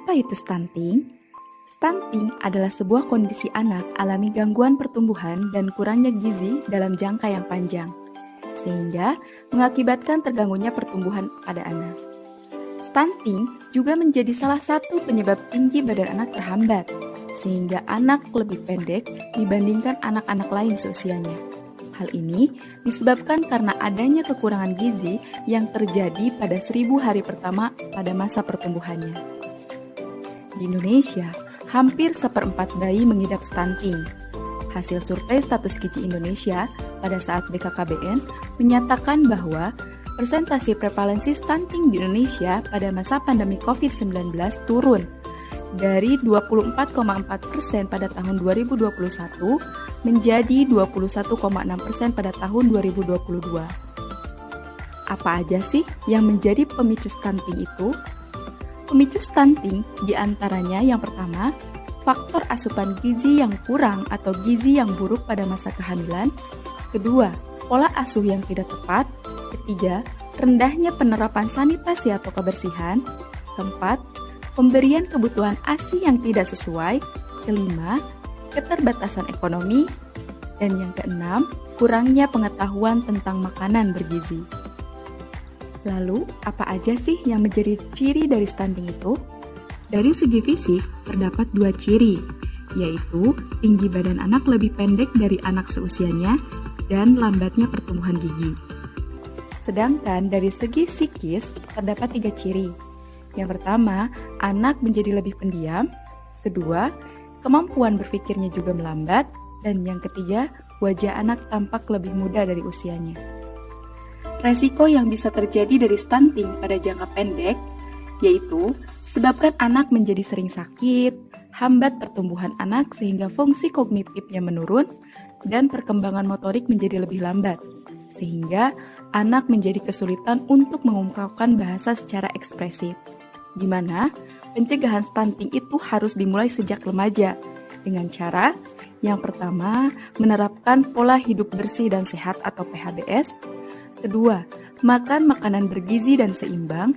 Apa itu stunting? Stunting adalah sebuah kondisi anak alami gangguan pertumbuhan dan kurangnya gizi dalam jangka yang panjang, sehingga mengakibatkan terganggunya pertumbuhan pada anak. Stunting juga menjadi salah satu penyebab tinggi badan anak terhambat, sehingga anak lebih pendek dibandingkan anak-anak lain seusianya. Hal ini disebabkan karena adanya kekurangan gizi yang terjadi pada 1000 hari pertama pada masa pertumbuhannya. Di Indonesia, hampir seperempat bayi mengidap stunting. Hasil survei status gizi Indonesia pada saat BKKBN menyatakan bahwa persentase prevalensi stunting di Indonesia pada masa pandemi COVID-19 turun dari 24,4% pada tahun 2021 menjadi 21,6% pada tahun 2022. Apa aja sih yang menjadi pemicu stunting itu? Pemicu stunting diantaranya yang pertama, faktor asupan gizi yang kurang atau gizi yang buruk pada masa kehamilan. Kedua, pola asuh yang tidak tepat. Ketiga, rendahnya penerapan sanitasi atau kebersihan. Keempat, pemberian kebutuhan ASI yang tidak sesuai. Kelima, keterbatasan ekonomi. Dan yang keenam, kurangnya pengetahuan tentang makanan bergizi. Lalu, apa aja sih yang menjadi ciri dari stunting itu? Dari segi fisik, terdapat dua ciri, yaitu tinggi badan anak lebih pendek dari anak seusianya dan lambatnya pertumbuhan gigi. Sedangkan dari segi psikis, terdapat 3 ciri. Yang pertama, anak menjadi lebih pendiam. Kedua, kemampuan berpikirnya juga melambat. Dan yang ketiga, wajah anak tampak lebih muda dari usianya. Resiko yang bisa terjadi dari stunting pada jangka pendek, yaitu sebabkan anak menjadi sering sakit, hambat pertumbuhan anak sehingga fungsi kognitifnya menurun, dan perkembangan motorik menjadi lebih lambat, sehingga anak menjadi kesulitan untuk mengungkapkan bahasa secara ekspresif. Di mana pencegahan stunting itu harus dimulai sejak remaja, dengan cara yang pertama, menerapkan pola hidup bersih dan sehat atau PHBS. Kedua, makan makanan bergizi dan seimbang.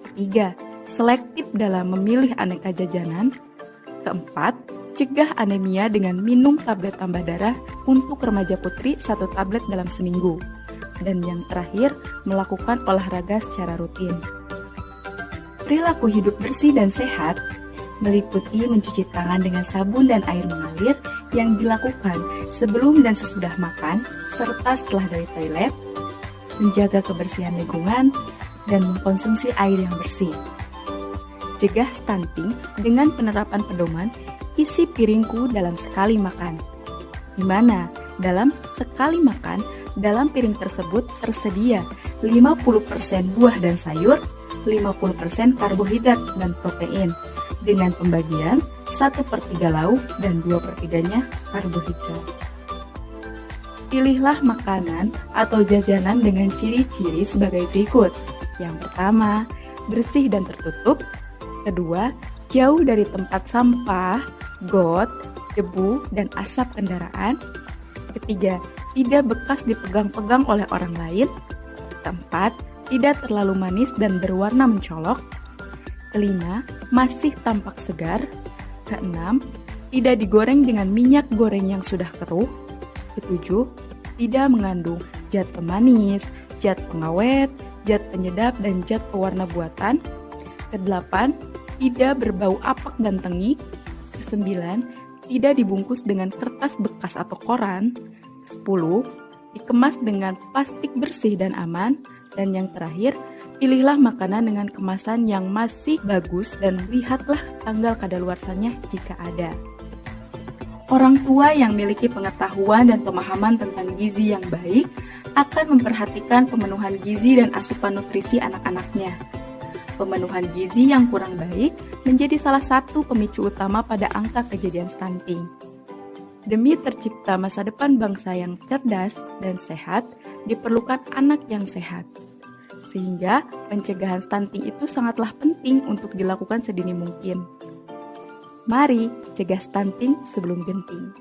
Ketiga, selektif dalam memilih aneka jajanan. Keempat, cegah anemia dengan minum tablet tambah darah untuk remaja putri 1 tablet dalam seminggu. Dan yang terakhir, melakukan olahraga secara rutin. Perilaku hidup bersih dan sehat meliputi mencuci tangan dengan sabun dan air mengalir yang dilakukan sebelum dan sesudah makan, serta setelah dari toilet, menjaga kebersihan lingkungan, dan mengkonsumsi air yang bersih. Cegah stunting dengan penerapan pedoman isi piringku dalam sekali makan, di mana dalam sekali makan, dalam piring tersebut tersedia 50% buah dan sayur, 50% karbohidrat dan protein, dengan pembagian 1/3 lauk dan 2/3-nya karbohidrat. Pilihlah makanan atau jajanan dengan ciri-ciri sebagai berikut. Yang pertama, bersih dan tertutup. Kedua, jauh dari tempat sampah, got, debu, dan asap kendaraan. Ketiga, tidak bekas dipegang-pegang oleh orang lain. Keempat, tidak terlalu manis dan berwarna mencolok. Kelima, masih tampak segar. Keenam, tidak digoreng dengan minyak goreng yang sudah keruh. Ketujuh, tidak mengandung zat pemanis, zat pengawet, zat penyedap, dan zat pewarna buatan. Kedelapan, tidak berbau apak dan tengik. Kesembilan, tidak dibungkus dengan kertas bekas atau koran. Kesepuluh, dikemas dengan plastik bersih dan aman. Dan yang terakhir, pilihlah makanan dengan kemasan yang masih bagus dan lihatlah tanggal kadaluarsanya jika ada. Orang tua yang memiliki pengetahuan dan pemahaman tentang gizi yang baik akan memperhatikan pemenuhan gizi dan asupan nutrisi anak-anaknya. Pemenuhan gizi yang kurang baik menjadi salah satu pemicu utama pada angka kejadian stunting. Demi tercipta masa depan bangsa yang cerdas dan sehat, diperlukan anak yang sehat. Sehingga pencegahan stunting itu sangatlah penting untuk dilakukan sedini mungkin. Mari cegah stunting sebelum genting.